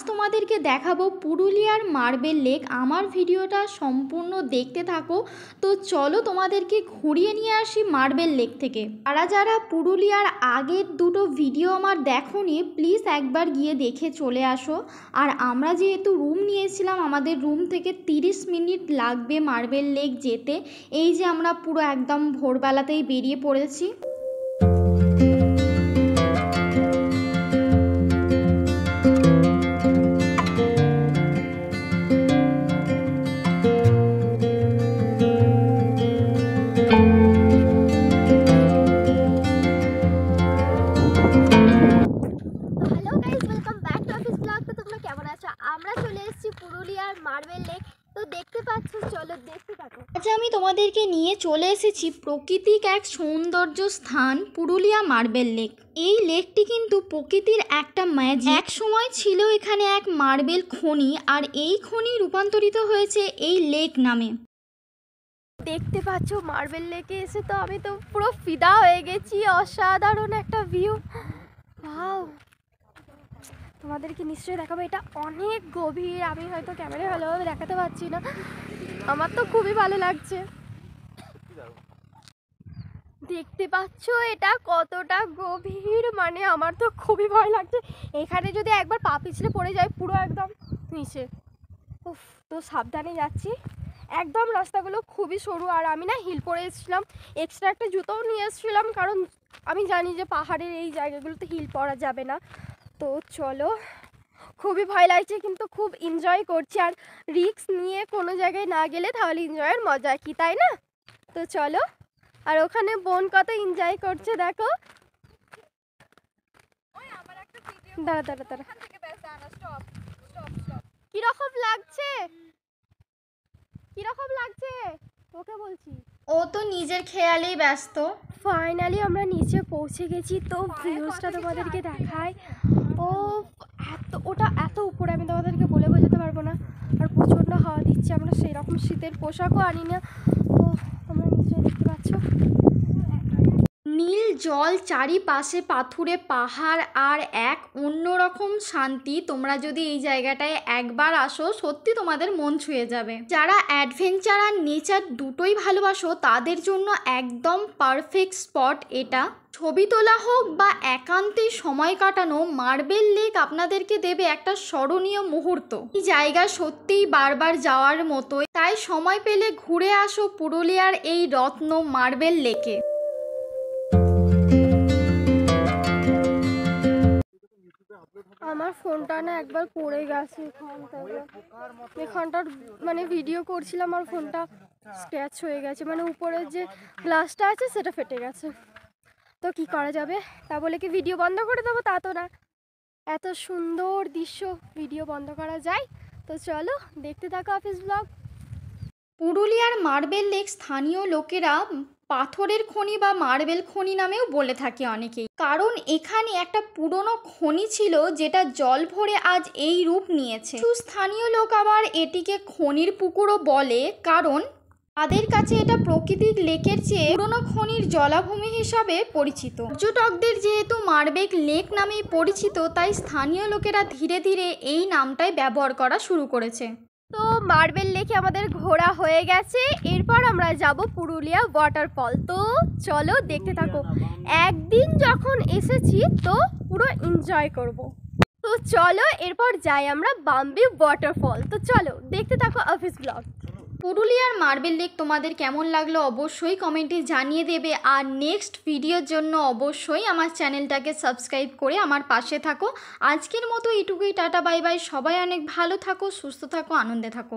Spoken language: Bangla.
তোমাদেরকে দেখাবো পুরুলিয়ার মার্বেল লেক। আমার ভিডিওটা সম্পূর্ণ দেখতে থাকো। তো চলো তোমাদেরকে ঘুরিয়ে নিয়ে আসি মার্বেল লেক থেকে। যারা পুরুলিয়ার আগের দুটো ভিডিও আমার দেখোনি, প্লিজ একবার গিয়ে দেখে চলে আসো। আর আমরা যেহেতু রুম নিয়েছিলাম, আমাদের রুম থেকে 30 মিনিট লাগবে মার্বেল লেক যেতে। এই যে আমরা পুরো একদম ভোরবেলাতেই বেরিয়ে পড়েছি। আমরা চলে এসেছি পুরুলিয়ার মার্বেল লেক। তো দেখতে পাচ্ছ, চলো দেখতে থাকো। আজ আমি তোমাদেরকে নিয়ে চলে এসেছি প্রাকৃতিক এক সৌন্দর্য স্থান পুরুলিয়া মার্বেল লেক। এই লেকটি কিন্তু প্রকৃতির একটা ম্যাজিক। এক সময় ছিল এখানে এক মার্বেল খনি, আর এই খনি রূপান্তরিত হয়েছে এই লেক নামে। দেখতে পাচ্ছ মার্বেল লেকে এসে তো আমি তো পুরো ফিদা হয়ে গেছি। অসাধারণ একটা ভিউ। ওয়াও, তোমাদেরকে নিশ্চয়ই দেখাবো। এটা অনেক গভীর, আমি হয়তো ক্যামেরায় ভালোভাবে দেখাতে পারছি না। আমার তো খুবই ভালো লাগছে। দেখতে পাচ্ছ এটা কতটা গভীর, মানে আমার তো খুবই ভয় লাগছে। এখানে যদি একবার পা পিছলে পড়ে যায় পুরো একদম নিচে। উফ, তো সাবধানে যাচ্ছি। একদম রাস্তাগুলো খুবই সরু, আর আমি না হিল পরে এসেছিলাম। এক্সট্রা একটা জুতোও নিয়ে এসেছিলাম, কারণ আমি জানি যে পাহাড়ের এই জায়গাগুলোতে হিল পরা যাবে না। তো চলো, খুবই ভয় লাগছে কিন্তু খুব এনজয় করছি। আর রিস্ক নিয়ে কোনো জায়গায় না গেলে তাহলে এনজয়ের মজা কি, তাই না? তো চলো। আর ওখানে বোন কত এনজয় করছে দেখো। দাঁড়া দাঁড়া দাঁড়া, কিরকম লাগছে? কিরকম লাগছে ওকে বলছি। ও তো নিজের খেয়ালেই ব্যস্ত। ফাইনালি আমরা নিচে পৌঁছে গেছি। তো ভিউজটা তোমাদেরকে দেখায়। ও ওটা এত উপরে আমি তোমাদেরকে বলে বোঝাতে পারবো না। আর প্রচণ্ড হাওয়া দিচ্ছে, আমরা সেই রকম শীতের পোশাকও আনি না। তো তোমরা নিশ্চয়ই দেখতে পাচ্ছ নীল জল, চারিপাশে পাথুরে পাহাড়, আর এক অন্যরকম শান্তি। তোমরা যদি এই জায়গাটায় একবার আসো, সত্যি তোমাদের মন ছুঁয়ে যাবে। যারা অ্যাডভেঞ্চার আর নেচার দুটোই ভালোবাসো, তাদের জন্য একদম পারফেক্ট স্পট এটা। ছবি তোলা হোক বা একান্তে সময় কাটানো, মার্বেল লেক আপনাদেরকে দেবে একটা স্মরণীয় মুহূর্ত। এই জায়গা সত্যিই বারবার যাওয়ার মতোই, তাই সময় পেলে ঘুরে আসো পুরুলিয়ার এই রত্ন মার্বেল লেকে। আমার ফোনটা না একবার পড়ে গেছে এখানটার, মানে ভিডিও করছিলাম আর ফোনটা স্ক্র্যাচ হয়ে গেছে, মানে উপরের যে গ্লাসটা আছে সেটা ফেটে গেছে। তো কি করা যাবে, তা বলে কি ভিডিও বন্ধ করে দেবো? তা তো না, এত সুন্দর দৃশ্য ভিডিও বন্ধ করা যায়? তো চলো দেখতে থাকো অফিস ব্লগ। পুরুলিয়ার মার্বেল লেক স্থানীয় লোকেরা পাথরের খনি বা মার্বেল খনি নামেও বলে থাকে অনেকেই, কারণ এখানে একটা পুরনো খনি ছিল যেটা জল ভরে আজ এই রূপ নিয়েছে। স্থানীয় লোক আবার এটিকে খনির পুকুরও বলে, কারণ তাদের কাছে এটা প্রাকৃতিক লেকের চেয়ে পুরনো খনির জলাভূমি হিসাবে পরিচিত। পর্যটকদের যেহেতু মার্বেল লেক নামেই পরিচিত, তাই স্থানীয় লোকেরা ধীরে ধীরে এই নামটাই ব্যবহার করা শুরু করেছে। তো মার্বেল লেকে আমাদের ঘোরা হয়ে গেছে, এরপর আমরা যাব পুরুলিয়া ওয়াটারফল। তো চলো দেখতে থাকো। একদিন যখন এসেছি তো পুরো এনজয় করব। তো চলো এরপর যাই আমরা বাম্বি ওয়াটারফল। তো চলো দেখতে থাকো অফিস ব্লগ। পুরুলিয়ার মার্বেল লেক তোমাদের কেমন লাগলো অবশ্যই কমেন্টে জানিয়ে দেবে। আর নেক্সট ভিডিওর জন্য অবশ্যই আমার চ্যানেলটাকে সাবস্ক্রাইব করে আমার পাশে থাকো। আজকের মতো এটুকুই, টাটা বাই বাই। সবাই অনেক ভালো থাকো, সুস্থ থাকো, আনন্দে থাকো।